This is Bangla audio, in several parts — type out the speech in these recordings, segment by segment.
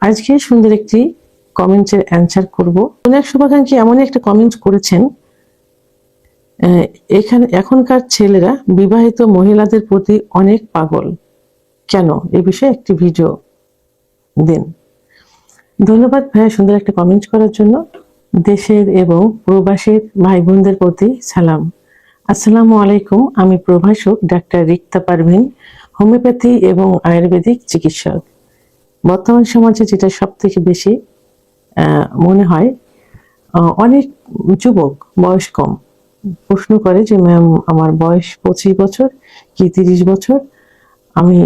আজকে সুন্দর একটি কমেন্টের অ্যান্সার করব। অনেক শুভাকাঙ্ক্ষী এমনই একটা কমেন্ট করেছেন, এখানে এখনকার ছেলেরা বিবাহিত মহিলাদের প্রতি অনেক পাগল কেন, এ বিষয়ে একটি ভিডিও দিন। ধন্যবাদ ভাইয়া সুন্দর একটা কমেন্ট করার জন্য। দেশের এবং প্রবাসের ভাই বোনদের প্রতি সালাম। আসসালামু আলাইকুম। আমি প্রভাষক ডাক্তার রিক্তা পারভিন, হোমিওপ্যাথি এবং আয়ুর্বেদিক চিকিৎসক। বর্তমান সমাজে যেটা সব থেকে বেশি মনে হয়, অনেক যুবক বয়স কম প্রশ্ন করে যে ম্যাম আমার বয়স 25 বছর কি 30 বছর, আমি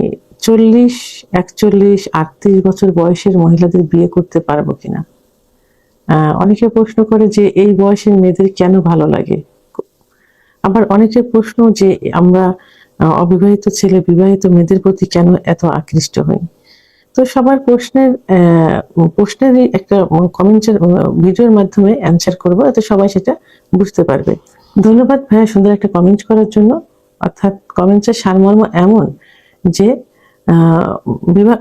40, 41, 38 বছর বয়সের মহিলাদের বিয়ে করতে পারবো কিনা। অনেকে প্রশ্ন করে যে এই বয়সের মেয়েদের কেন ভালো লাগে। আবার অনেকের প্রশ্ন যে আমরা অবিবাহিত ছেলে বিবাহিত মেয়েদের প্রতি কেন এত আকৃষ্ট হই। তো সবার প্রশ্নেরই একটা কমেন্টের ভিডিওর মাধ্যমে অ্যান্সার করব, এতে সবাই সেটা বুঝতে পারবে। ধন্যবাদ ভাইয়া সুন্দর একটা কমেন্ট করার জন্য। অর্থাৎ কমেন্টের সারমর্ম এমন যে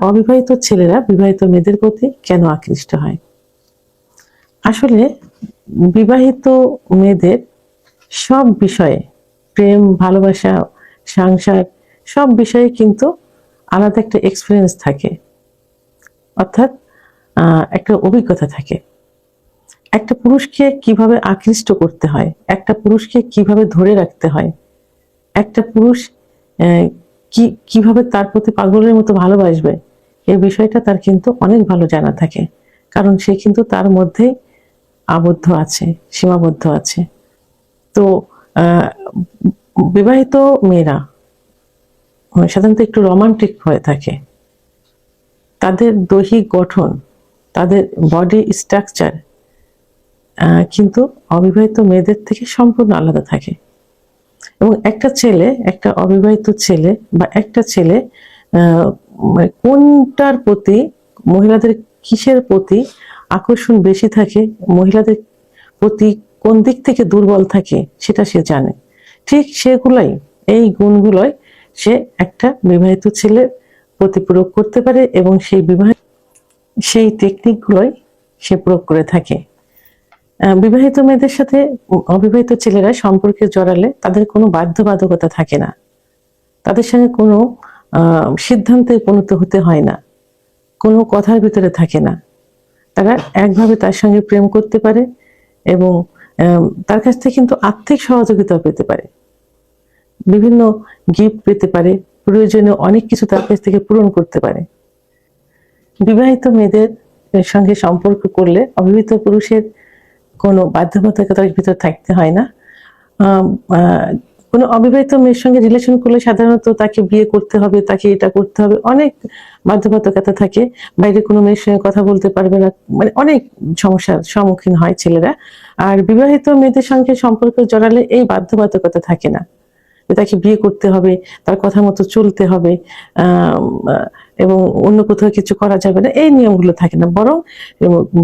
অবিবাহিত ছেলেরা বিবাহিত মেয়েদের প্রতি কেন আকৃষ্ট হয়। আসলে বিবাহিত মেয়েদের সব বিষয়ে, প্রেম ভালোবাসা সংসার সব বিষয়ে কিন্তু আলাদা একটা এক্সপিরিয়েন্স থাকে, অর্থাৎ একটা অভিজ্ঞতা থাকে। একটা পুরুষকে কিভাবে আকৃষ্ট করতে হয়, একটা পুরুষকে কিভাবে ধরে রাখতে হয়, একটা পুরুষ কিভাবে তার প্রতি পাগলের মতো ভালোবাসবে, এই বিষয়টা তার কিন্তু অনেক ভালো জানা থাকে। কারণ সে কিন্তু তার মধ্যেই আবদ্ধ আছে, সীমাবদ্ধ আছে। তো বিবাহিত মেয়েরা সাধারণত একটু রোমান্টিক হয়ে থাকে। তাদের দৈহিক গঠন, তাদের বডি স্ট্রাকচার কিন্তু অবিবাহিত মেয়েদের থেকে সম্পূর্ণ আলাদা থাকে। এবং একটা অবিবাহিত ছেলে বা একটা ছেলে কোনটার প্রতি, মহিলাদের কিসের প্রতি আকর্ষণ বেশি থাকে, মহিলাদের প্রতি কোন দিক থেকে দুর্বল থাকে সেটা সে জানে। ঠিক সেগুলাই, এই গুণগুলোই সে একটা বিবাহিত ছেলের প্রতি প্রয়োগ করতে পারে এবং সেই টেকনিকগুলোই সে প্রয়োগ করে থাকে। বিবাহিত মেয়েদের সাথে অবিবাহিত ছেলেরা সম্পর্কে জড়ালে তাদের কোনো বাধ্যবাধকতা থাকে না, তাদের সঙ্গে কোনো সিদ্ধান্তে উপনীত হতে হয় না, কোনো কথার ভিতরে থাকে না। তারা একভাবে তার সঙ্গে প্রেম করতে পারে এবং তার কাছ থেকে কিন্তু আর্থিক সহযোগিতা পেতে পারে, বিভিন্ন গিফট পেতে পারে, প্রয়োজনীয় অনেক কিছু তার কাছ থেকে পূরণ করতে পারে। বিবাহিত মেয়েদের সঙ্গে সম্পর্ক করলে অবিবাহিত পুরুষের কোনো বাধ্যবাধকতার ভিতর থাকতে হয় না। কোনো অবিবাহিত মেয়ের সঙ্গে রিলেশন করলে সাধারণত তাকে বিয়ে করতে হবে, তাকে এটা করতে হবে, অনেক বাধ্যবাধকতা থাকে। বাইরে কোনো মেয়ের সঙ্গে কথা বলতে পারবে না, মানে অনেক সমস্যার সম্মুখীন হয় ছেলেরা। আর বিবাহিত মেয়েদের সঙ্গে সম্পর্ক জড়ালে এই বাধ্যবাধকতা থাকে না, তাকে বিয়ে করতে হবে, তার কথা মতো চলতে হবে এবং অন্য কোথাও কিছু করা যাবে না, এই নিয়মগুলো থাকে না। বরং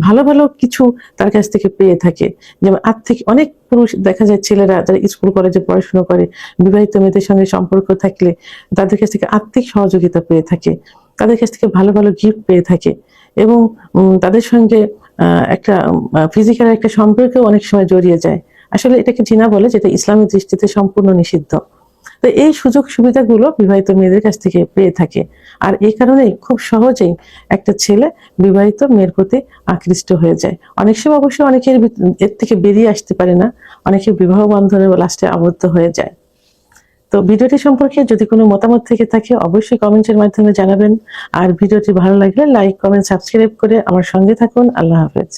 ভালো ভালো কিছু তার কাছ থেকে পেয়ে থাকে। যেমন আর্থিক, অনেক পুরুষ দেখা যায় ছেলেরা যারা স্কুল কলেজে পড়াশোনা করে বিবাহিত মেয়েদের সঙ্গে সম্পর্ক থাকলে তাদের কাছ থেকে আর্থিক সহযোগিতা পেয়ে থাকে, তাদের কাছ থেকে ভালো ভালো গিফট পেয়ে থাকে এবং তাদের সঙ্গে একটা ফিজিক্যাল একটা সম্পর্কেও অনেক সময় জড়িয়ে যায়। আসলে এটাকে জিনা বলে, যেটা ইসলামের দৃষ্টিতে সম্পূর্ণ নিষিদ্ধ। তো এই সুযোগ সুবিধাগুলো বিবাহিত মেয়েদের কাছ থেকে পেয়ে থাকে। আর এই কারণেই খুব সহজেই একটা ছেলে বিবাহিত মেয়ের প্রতি আকৃষ্ট হয়ে যায়। অনেক সময় অবশ্যই অনেকের এর থেকে বেরিয়ে আসতে পারে না, অনেকে বিবাহ বন্ধনে লাস্টে আবদ্ধ হয়ে যায়। তো ভিডিওটি সম্পর্কে যদি কোনো মতামত থেকে থাকে অবশ্যই কমেন্টের মাধ্যমে জানাবেন। আর ভিডিওটি ভালো লাগলে লাইক, কমেন্ট, সাবস্ক্রাইব করে আমার সঙ্গে থাকুন। আল্লাহ হাফেজ।